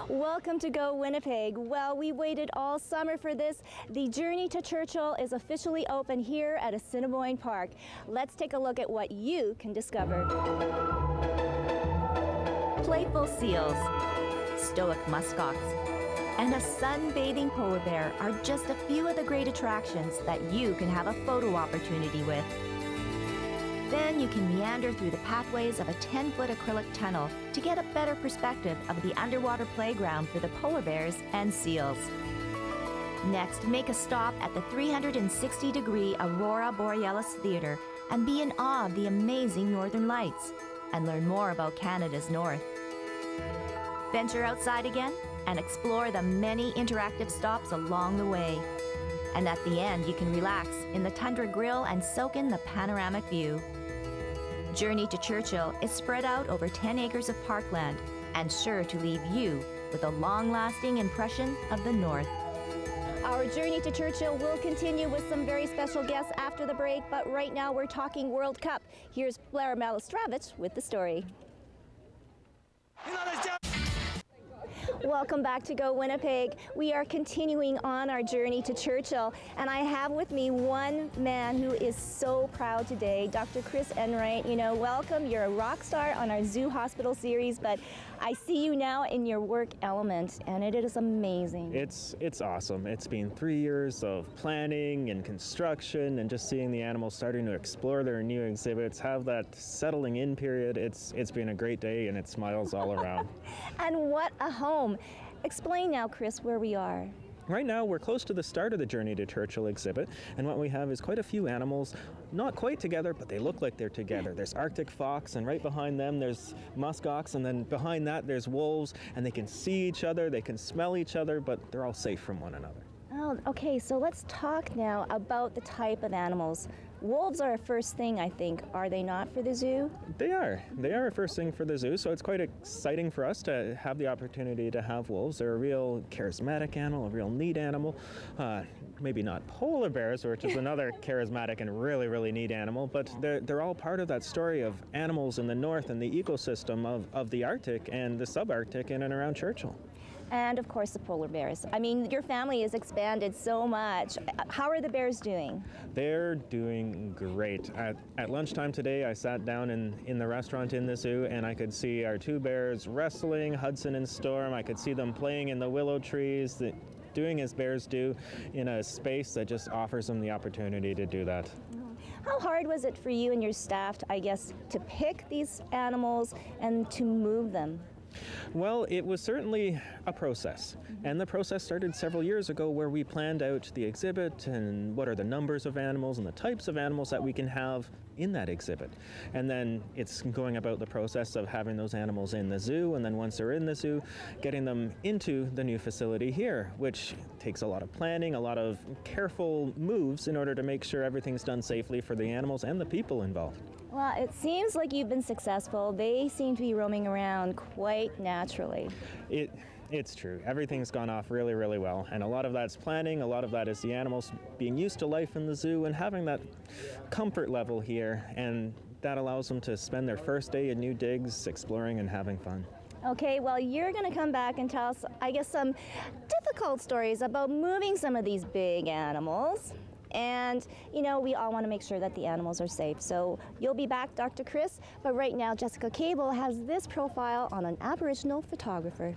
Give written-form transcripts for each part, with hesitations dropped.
Welcome to Go Winnipeg. Well, we waited all summer for this. The Journey to Churchill is officially open here at Assiniboine Park. Let's take a look at what you can discover. Playful seals, stoic muskox, and a sunbathing polar bear are just a few of the great attractions that you can have a photo opportunity with. Then you can meander through the pathways of a 10-foot acrylic tunnel to get a better perspective of the underwater playground for the polar bears and seals. Next, make a stop at the 360-degree Aurora Borealis Theatre and be in awe of the amazing northern lights and learn more about Canada's north. Venture outside again and explore the many interactive stops along the way. And at the end, you can relax in the Tundra Grill and soak in the panoramic view. Journey to Churchill is spread out over 10 acres of parkland and sure to leave you with a long-lasting impression of the North. Our Journey to Churchill will continue with some very special guests after the break, but right now we're talking World Cup. Here's Blair Malistravich with the story. Welcome back to Go Winnipeg. We are continuing on our journey to Churchill, and I have with me one man who is so proud today, Dr. Chris Enright. You know, welcome. You're a rock star on our Zoo Hospital series, but I see you now in your work element, and it is amazing. It's awesome. It's been 3 years of planning and construction and just seeing the animals starting to explore their new exhibits, have that settling in period. It's been a great day, and it smiles all around. And what a home. Explain now, Chris, where we are. Right now, we're close to the start of the Journey to Churchill exhibit, and what we have is quite a few animals, not quite together, but they look like they're together. There's Arctic fox, and right behind them there's muskox, and then behind that there's wolves, and they can see each other, they can smell each other, but they're all safe from one another. Oh, okay, so let's talk now about the type of animals. Wolves are a first thing, I think, are they not, for the zoo? They are a first thing for the zoo, so it's quite exciting for us to have the opportunity to have wolves. They're a real charismatic animal, a real neat animal. Maybe not polar bears, which is another charismatic and really, really neat animal, but they're all part of that story of animals in the north and the ecosystem of the Arctic and the subarctic in and around Churchill. And of course the polar bears. I mean, your family has expanded so much. How are the bears doing? They're doing great. At lunchtime today, I sat down in the restaurant in the zoo, and I could see our two bears wrestling, Hudson and Storm. I could see them playing in the willow trees, doing as bears do in a space that just offers them the opportunity to do that. How hard was it for you and your staff, I guess, to pick these animals and to move them? Well, it was certainly a process, and the process started several years ago where we planned out the exhibit and what are the numbers of animals and the types of animals that we can have in that exhibit. And then it's going about the process of having those animals in the zoo, and then once they're in the zoo, getting them into the new facility here, which takes a lot of planning, a lot of careful moves in order to make sure everything's done safely for the animals and the people involved. Well, it seems like you've been successful. They seem to be roaming around quite naturally. It's true. Everything's gone off really, really well. And a lot of that's planning, a lot of that is the animals being used to life in the zoo and having that comfort level here. And that allows them to spend their first day in new digs, exploring and having fun. Okay, well, you're going to come back and tell us, I guess, some difficult stories about moving some of these big animals. And, you know, we all want to make sure that the animals are safe. So you'll be back, Dr. Chris. But right now, Jessica Cable has this profile on an Aboriginal photographer.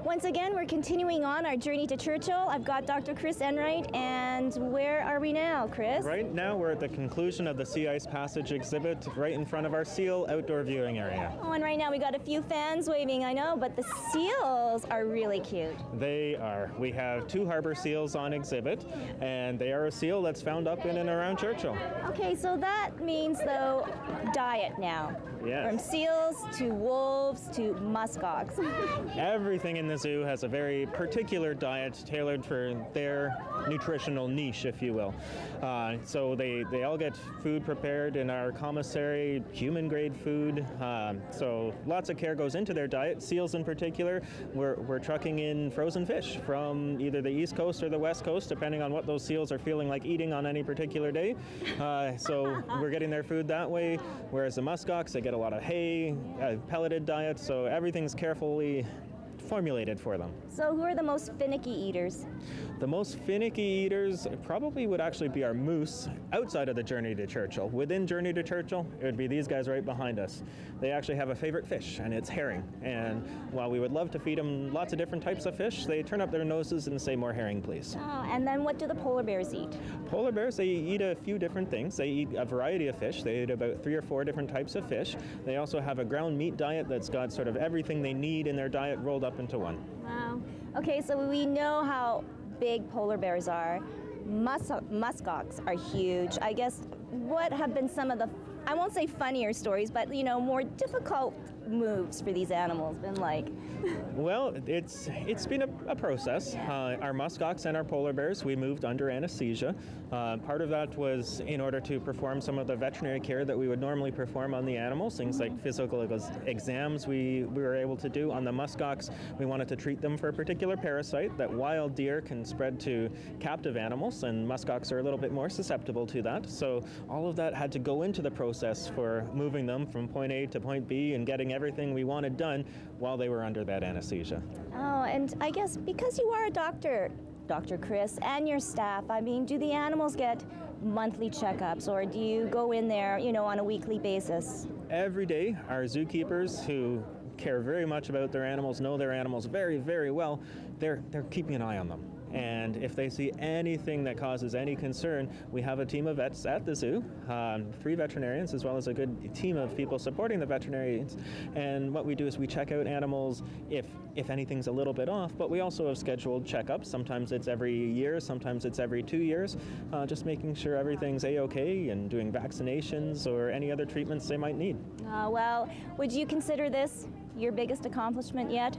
Once again, we're continuing on our journey to Churchill. I've got Dr. Chris Enright, and where are we now, Chris? Right now, we're at the conclusion of the Sea Ice Passage exhibit, right in front of our seal outdoor viewing area. Oh, and right now we got a few fans waving, I know, but the seals are really cute. They are. We have 2 harbor seals on exhibit, and they are a seal that's found up in and around Churchill. Okay, so that means, though, diet now. Yes. From seals to wolves to muskox. Everything in the zoo has a very particular diet tailored for their nutritional niche, if you will. So they all get food prepared in our commissary, human-grade food. So lots of care goes into their diet. Seals in particular, we're trucking in frozen fish from either the East Coast or the West Coast, depending on what those seals are feeling like eating on any particular day. So we're getting their food that way, whereas the muskox, they get get a lot of hay, pelleted diet, so everything's carefully formulated for them. So who are the most finicky eaters? The most finicky eaters probably would actually be our moose outside of the Journey to Churchill. Within Journey to Churchill, it would be these guys right behind us. They actually have a favorite fish, and it's herring. And while we would love to feed them lots of different types of fish, they turn up their noses and say, more herring, please. Oh, and then what do the polar bears eat? Polar bears, they eat a few different things. They eat a variety of fish. They eat about 3 or 4 different types of fish. They also have a ground meat diet that's got sort of everything they need in their diet rolled up into one. Wow. Okay, so we know how big polar bears are. Muskox are huge. I guess what have been some of the, I won't say funnier stories, but you know, more difficult moves for these animals been like? Well, it's been a process. Our muskox and our polar bears, we moved under anesthesia. Part of that was in order to perform some of the veterinary care that we would normally perform on the animals, things like physical exams we were able to do. On the muskox, we wanted to treat them for a particular parasite that wild deer can spread to captive animals, and muskox are a little bit more susceptible to that. So all of that had to go into the process for moving them from point A to point B and getting everything we wanted done while they were under that anesthesia. Oh, and I guess because you are a doctor, Dr. Chris, and your staff, I mean, do the animals get monthly checkups, or do you go in there, you know, on a weekly basis? Every day, our zookeepers who care very much about their animals, know their animals very, very well, they're keeping an eye on them. And if they see anything that causes any concern, we have a team of vets at the zoo, 3 veterinarians, as well as a good team of people supporting the veterinarians. And what we do is we check out animals if anything's a little bit off, but we also have scheduled checkups. Sometimes it's every year, sometimes it's every 2 years, just making sure everything's A-okay and doing vaccinations or any other treatments they might need. Well, would you consider this your biggest accomplishment yet?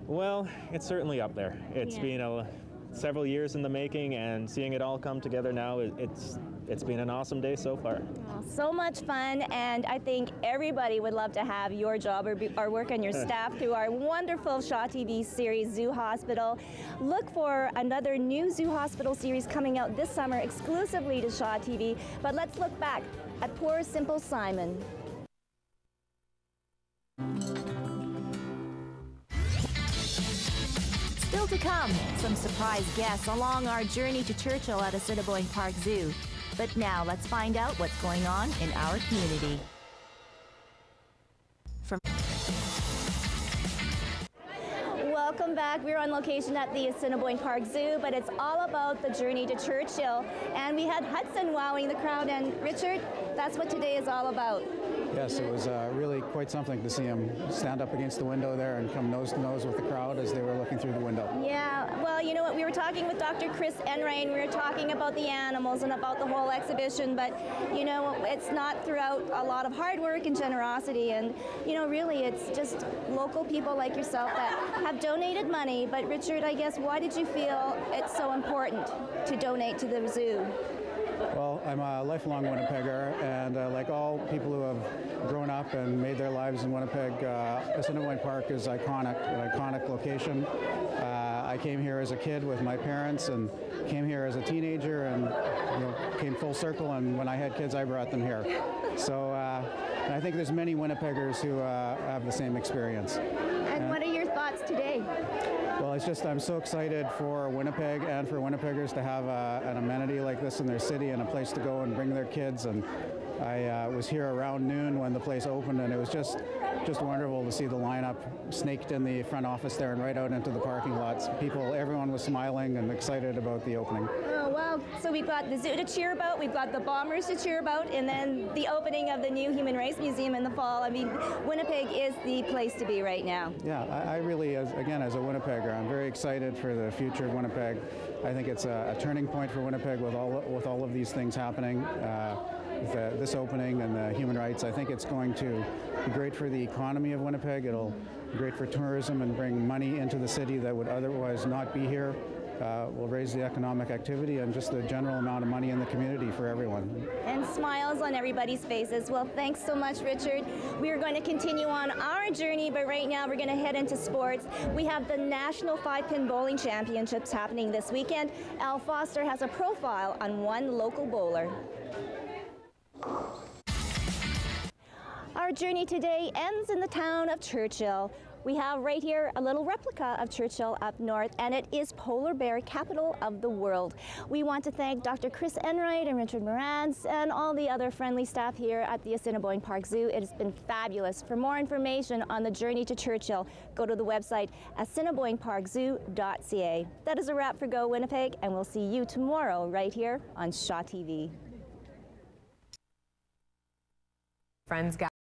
Well, it's certainly up there. It's been several years in the making, and seeing it all come together now, it's been an awesome day so far. Oh, so much fun, and I think everybody would love to have your job or work on your staff through our wonderful Shaw TV series, Zoo Hospital. Look for another new Zoo Hospital series coming out this summer exclusively to Shaw TV, but let's look back at poor simple Simon. Still to come, some surprise guests along our journey to Churchill at Assiniboine Park Zoo. But now let's find out what's going on in our community. Welcome back. We're on location at the Assiniboine Park Zoo, but it's all about the journey to Churchill. And we had Hudson wowing the crowd, and Richard, that's what today is all about. Yes, it was really quite something to see him stand up against the window there and come nose to nose with the crowd as they were looking through the window. Yeah, well, you know what, we were talking with Dr. Chris Enright, and we were talking about the animals and about the whole exhibition, but, you know, it's not throughout a lot of hard work and generosity, and, you know, really it's just local people like yourself that have donated money. But Richard, I guess, why did you feel it's so important to donate to the zoo? Well, I'm a lifelong Winnipegger, and like all people who have grown up and made their lives in Winnipeg, Assiniboine Park is iconic, an iconic location. I came here as a kid with my parents and came here as a teenager, and came full circle, and when I had kids I brought them here. So and I think there's many Winnipeggers who have the same experience. And what are your thoughts today? Well, it's just I'm so excited for Winnipeg and for Winnipeggers to have an amenity like this in their city and a place to go and bring their kids. And I was here around noon when the place opened, and it was just wonderful to see the lineup snaked in the front office there and right out into the parking lots. Everyone was smiling and excited about the opening. Oh, wow. So we've got the zoo to cheer about, we've got the Bombers to cheer about, and then the opening of the new Human Rights Museum in the fall. I mean, Winnipeg is the place to be right now. Yeah, I really, as a Winnipegger, I'm very excited for the future of Winnipeg. I think it's a turning point for Winnipeg with all of these things happening. This opening and the human rights, I think it's going to be great for the economy of Winnipeg. It'll be great for tourism and bring money into the city that would otherwise not be here. Will raise the economic activity and just the general amount of money in the community for everyone. And smiles on everybody's faces. Well, thanks so much, Richard. We are going to continue on our journey, but right now we're going to head into sports. We have the National 5-Pin Bowling Championships happening this weekend. Al Foster has a profile on one local bowler. Our journey today ends in the town of Churchill. We have right here a little replica of Churchill up north, and it is polar bear capital of the world. We want to thank Dr. Chris Enright and Richard Morans and all the other friendly staff here at the Assiniboine Park Zoo. It has been fabulous. For more information on the journey to Churchill, go to the website assiniboineparkzoo.ca. That is a wrap for Go Winnipeg, and we'll see you tomorrow right here on Shaw TV. Friends